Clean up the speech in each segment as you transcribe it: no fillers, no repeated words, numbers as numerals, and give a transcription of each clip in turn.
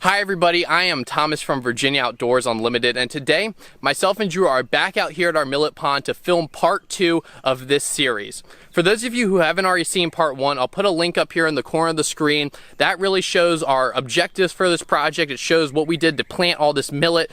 Hi everybody, I am Thomas from Virginia Outdoors Unlimited, and today myself and Drew are back out here at our millet pond to film part 2 of this series. For those of you who haven't already seen part 1, I'll put a link up here in the corner of the screen. That really shows our objectives for this project. It shows what we did to plant all this millet.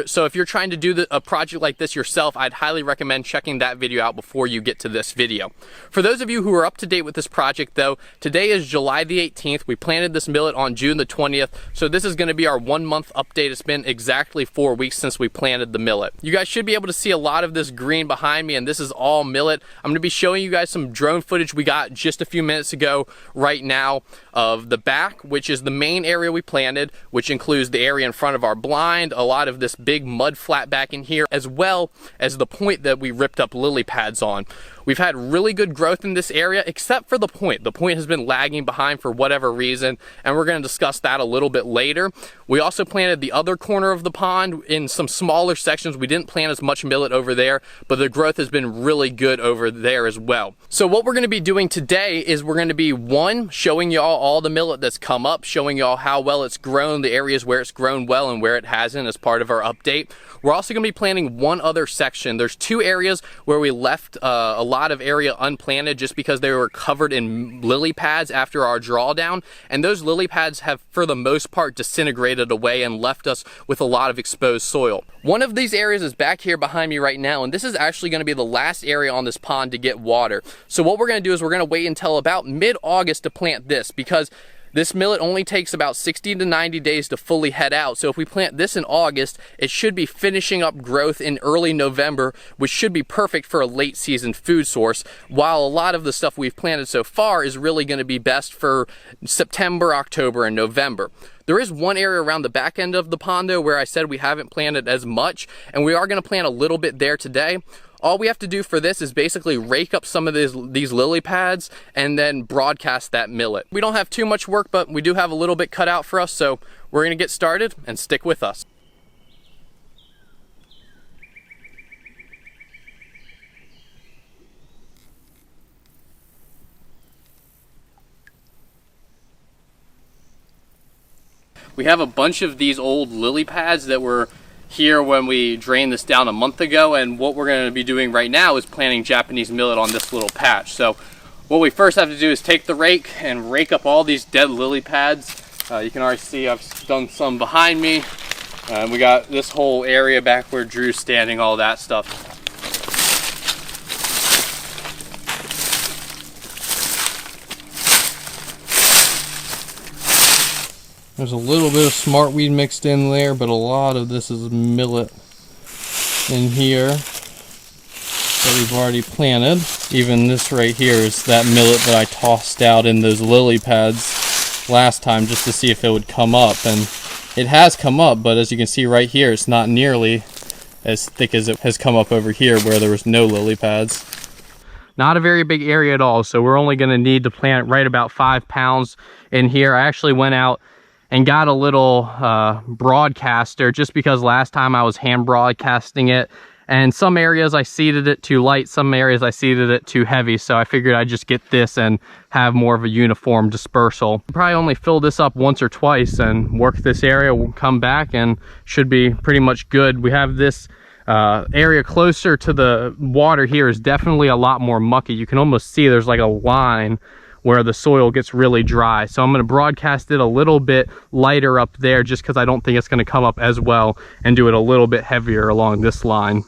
So if you're trying to do a project like this yourself, I'd highly recommend checking that video out before you get to this video. For those of you who are up to date with this project though, today is July the 18th. We planted this millet on June the 20th, so this is going to be our 1 month update. It's been exactly 4 weeks since we planted the millet. You guys should be able to see a lot of this green behind me, and this is all millet. I'm going to be showing you guys some drone footage we got just a few minutes ago right now of the back, which is the main area we planted, which includes the area in front of our blind, a lot of this big mud flat back in here, as well as the point that we ripped up lily pads on. We've had really good growth in this area, except for the point. The point has been lagging behind for whatever reason, and we're going to discuss that a little bit later. We also planted the other corner of the pond in some smaller sections. We didn't plant as much millet over there, but the growth has been really good over there as well. So what we're going to be doing today is we're going to be, one, showing y'all all the millet that's come up, showing y'all how well it's grown, the areas where it's grown well and where it hasn't as part of our update. We're also going to be planting one other section. There's 2 areas where we left a lot of area unplanted just because they were covered in lily pads after our drawdown, and those lily pads have for the most part disintegrated away and left us with a lot of exposed soil. One of these areas is back here behind me right now, and this is actually going to be the last area on this pond to get water. So what we're going to do is we're going to wait until about mid-August to plant this, because this millet only takes about 60 to 90 days to fully head out. So if we plant this in August, it should be finishing up growth in early November, which should be perfect for a late season food source, while a lot of the stuff we've planted so far is really going to be best for September, October, and November. There is one area around the back end of the pond though where I said we haven't planted as much, and we are going to plant a little bit there today. All we have to do for this is basically rake up some of these lily pads and then broadcast that millet. We don't have too much work, but we do have a little bit cut out for us, so we're going to get started and stick with us. We have a bunch of these old lily pads that were here when we drained this down a month ago, and what we're going to be doing right now is planting Japanese millet on this little patch. So what we first have to do is take the rake and rake up all these dead lily pads. You can already see I've done some behind me. We got this whole area back where Drew's standing, all that stuff. There's a little bit of smartweed mixed in there, but a lot of this is millet in here that we've already planted. Even this right here is that millet that I tossed out in those lily pads last time just to see if it would come up. And it has come up, but as you can see right here, it's not nearly as thick as it has come up over here where there was no lily pads. Not a very big area at all, so we're only going to need to plant right about 5 pounds in here. I actually went out and got a little broadcaster just because last time I was hand broadcasting it, and some areas I seeded it too light, some areas I seeded it too heavy, so I figured I'd just get this and have more of a uniform dispersal. Probably only fill this up once or twice and work this area. We'll come back and should be pretty much good. We have this area closer to the water here is definitely a lot more mucky. You can almost see there's like a line where the soil gets really dry. So I'm going to broadcast it a little bit lighter up there just because I don't think it's going to come up as well, and do it a little bit heavier along this line.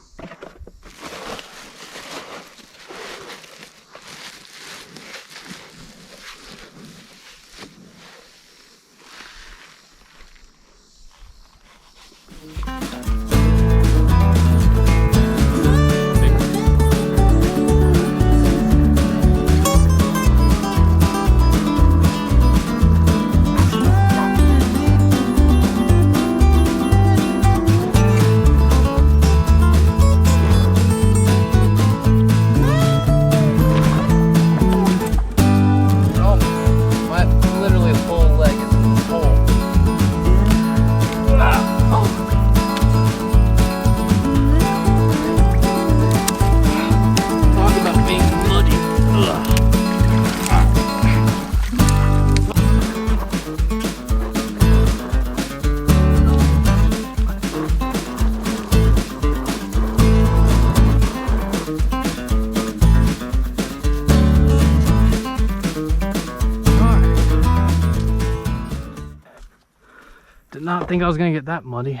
Did not think I was gonna get that muddy.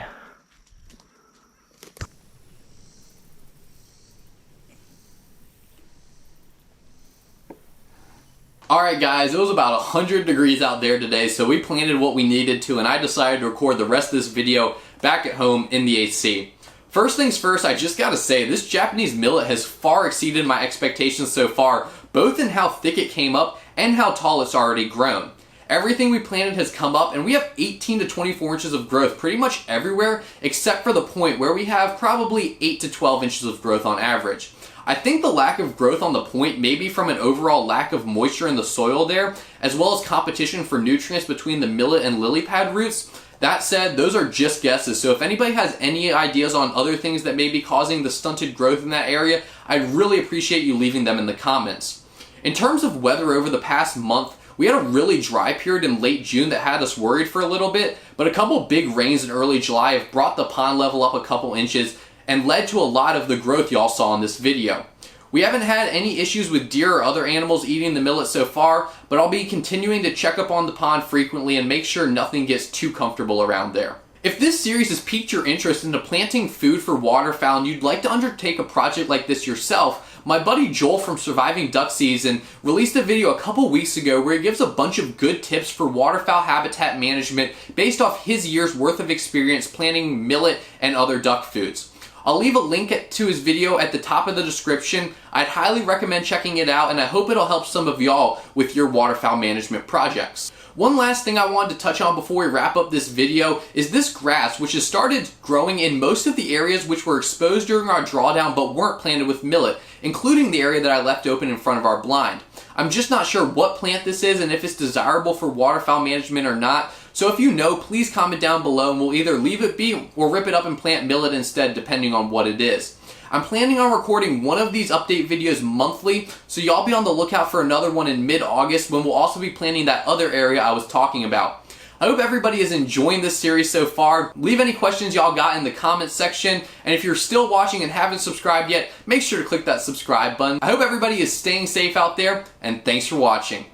Alright guys, it was about 100 degrees out there today, so we planted what we needed to, and I decided to record the rest of this video back at home in the AC. First things first, I just gotta say, this Japanese millet has far exceeded my expectations so far, both in how thick it came up and how tall it's already grown. Everything we planted has come up, and we have 18 to 24 inches of growth pretty much everywhere, except for the point where we have probably 8 to 12 inches of growth on average. I think the lack of growth on the point may be from an overall lack of moisture in the soil there, as well as competition for nutrients between the millet and lily pad roots. That said, those are just guesses, so if anybody has any ideas on other things that may be causing the stunted growth in that area, I'd really appreciate you leaving them in the comments. In terms of weather over the past month, we had a really dry period in late June that had us worried for a little bit, but a couple big rains in early July have brought the pond level up a couple inches and led to a lot of the growth y'all saw in this video. We haven't had any issues with deer or other animals eating the millet so far, but I'll be continuing to check up on the pond frequently and make sure nothing gets too comfortable around there. If this series has piqued your interest into planting food for waterfowl and you'd like to undertake a project like this yourself, my buddy Joel from Surviving Duck Season released a video a couple weeks ago where he gives a bunch of good tips for waterfowl habitat management based off his year's worth of experience planting millet and other duck foods. I'll leave a link to his video at the top of the description. I'd highly recommend checking it out, and I hope it'll help some of y'all with your waterfowl management projects. One last thing I wanted to touch on before we wrap up this video is this grass, which has started growing in most of the areas which were exposed during our drawdown but weren't planted with millet, including the area that I left open in front of our blind. I'm just not sure what plant this is and if it's desirable for waterfowl management or not, so if you know, please comment down below and we'll either leave it be or rip it up and plant millet instead, depending on what it is. I'm planning on recording one of these update videos monthly, so y'all be on the lookout for another one in mid-August when we'll also be planting that other area I was talking about. I hope everybody is enjoying this series so far. Leave any questions y'all got in the comments section, and if you're still watching and haven't subscribed yet, make sure to click that subscribe button. I hope everybody is staying safe out there, and thanks for watching.